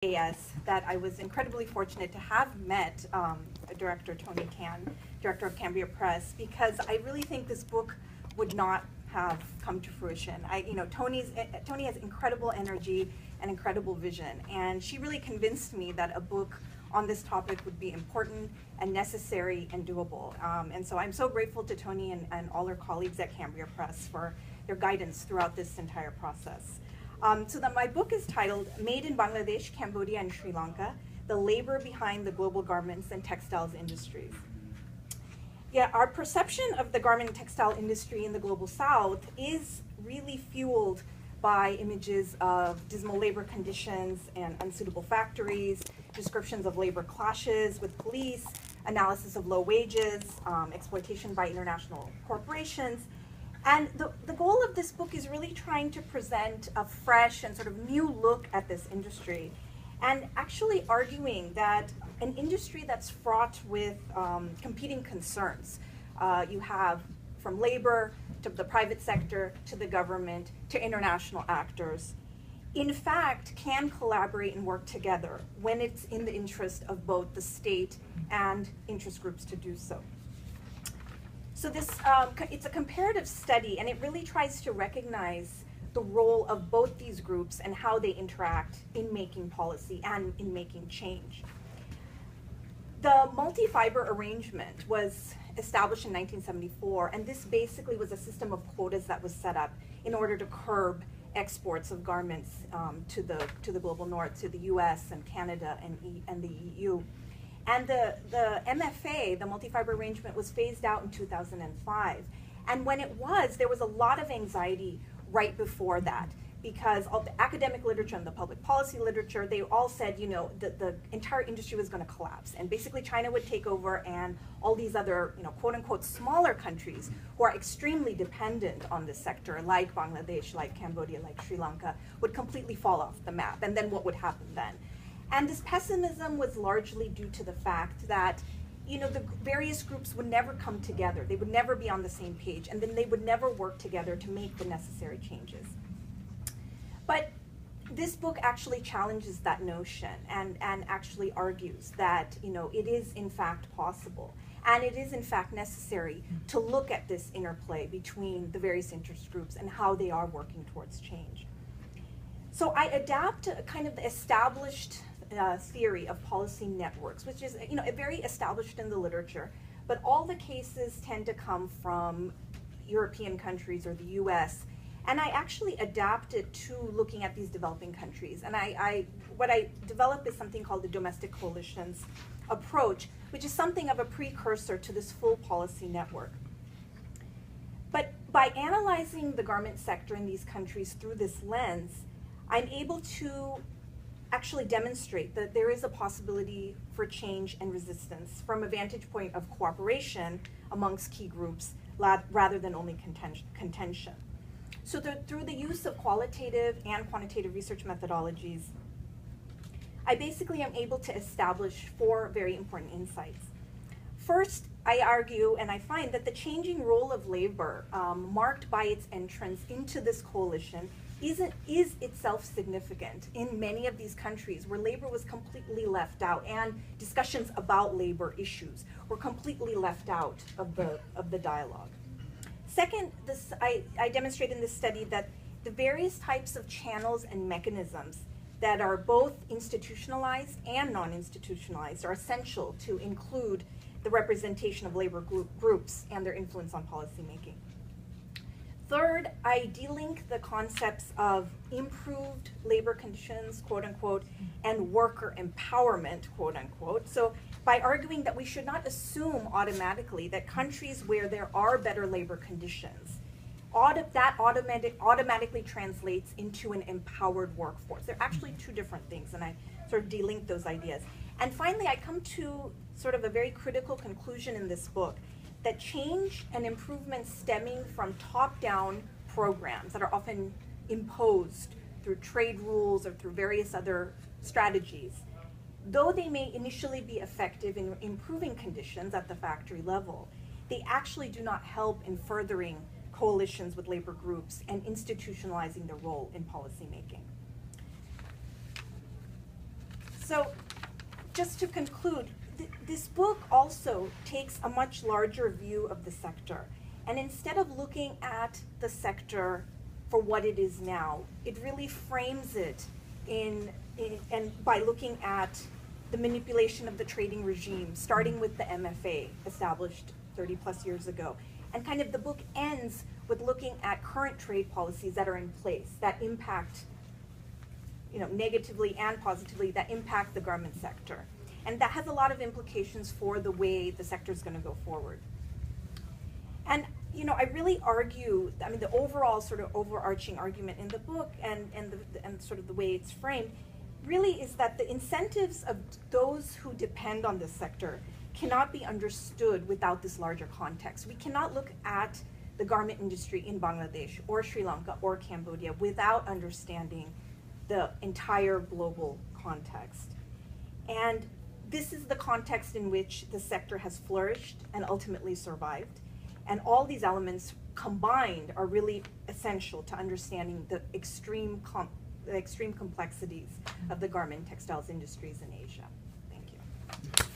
AAS that I was incredibly fortunate to have met Director Tony Can, Director of Cambria Press, because I really think this book would not have come to fruition. Tony has incredible energy and incredible vision, and she really convinced me that a book on this topic would be important and necessary and doable. And so I'm so grateful to Tony and all her colleagues at Cambria Press for their guidance throughout this entire process. My book is titled Made in Bangladesh, Cambodia, and Sri Lanka, The Labor Behind the Global Garments and Textiles Industries. Yeah, our perception of the garment and textile industry in the global south is really fueled by images of dismal labor conditions and unsuitable factories, descriptions of labor clashes with police, analysis of low wages, exploitation by international corporations. And the goal of this book is really trying to present a fresh and sort of new look at this industry, and actually arguing that an industry that's fraught with competing concerns. You have from labor to the private sector to the government to international actors, in fact, can collaborate and work together when it's in the interest of both the state and interest groups to do so. So this, it's a comparative study, and it really tries to recognize the role of both these groups and how they interact in making policy and in making change. The multi-fiber arrangement was established in 1974, and this basically was a system of quotas that was set up in order to curb exports of garments to the global north, to the US and Canada and the EU. And the MFA, the multi-fiber arrangement, was phased out in 2005. And when it was, there was a lot of anxiety right before that, because all the academic literature and the public policy literature, they all said, the entire industry was going to collapse. And basically China would take over, and all these other, quote unquote, smaller countries who are extremely dependent on this sector, like Bangladesh, like Cambodia, like Sri Lanka, would completely fall off the map. And then what would happen then? And this pessimism was largely due to the fact that, the various groups would never come together. They would never be on the same page, and then they would never work together to make the necessary changes. But this book actually challenges that notion and actually argues that, it is in fact possible, and it is in fact necessary to look at this interplay between the various interest groups and how they are working towards change. So I adapt kind of the established theory of policy networks, which is very established in the literature, but all the cases tend to come from European countries or the US, and I actually adapt it to looking at these developing countries. And what I develop is something called the domestic coalitions approach, which is something of a precursor to this full policy network. But by analyzing the garment sector in these countries through this lens, I'm able to actually demonstrate that there is a possibility for change and resistance from a vantage point of cooperation amongst key groups rather than only contention. So through the use of qualitative and quantitative research methodologies, I basically am able to establish 4 very important insights. First, I argue and I find that the changing role of labor marked by its entrance into this coalition is itself significant in many of these countries where labor was completely left out, and discussions about labor issues were completely left out of the dialogue. Second, I demonstrate in this study that the various types of channels and mechanisms that are both institutionalized and non-institutionalized are essential to include the representation of labor groups and their influence on policymaking. Third, I delink the concepts of improved labor conditions, quote unquote, and worker empowerment, quote unquote. So by arguing that we should not assume automatically that countries where there are better labor conditions, that automatically translates into an empowered workforce. They're actually 2 different things, and I sort of delink those ideas. And finally, I come to sort of a very critical conclusion in this book, that change and improvement stemming from top-down programs that are often imposed through trade rules or through various other strategies, though they may initially be effective in improving conditions at the factory level, they actually do not help in furthering coalitions with labor groups and institutionalizing their role in policymaking. So just to conclude, this book also takes a much larger view of the sector. And instead of looking at the sector for what it is now, it really frames it and by looking at the manipulation of the trading regime, starting with the MFA, established 30 plus years ago. And kind of the book ends with looking at current trade policies that are in place that impact, negatively and positively, that impact the garment sector. And that has a lot of implications for the way the sector is going to go forward. And I really argue, the overall sort of overarching argument in the book and sort of the way it's framed really is that the incentives of those who depend on this sector cannot be understood without this larger context. We cannot look at the garment industry in Bangladesh or Sri Lanka or Cambodia without understanding the entire global context. And this is the context in which the sector has flourished and ultimately survived. And all these elements combined are really essential to understanding the extreme complexities of the garment and textiles industries in Asia. Thank you.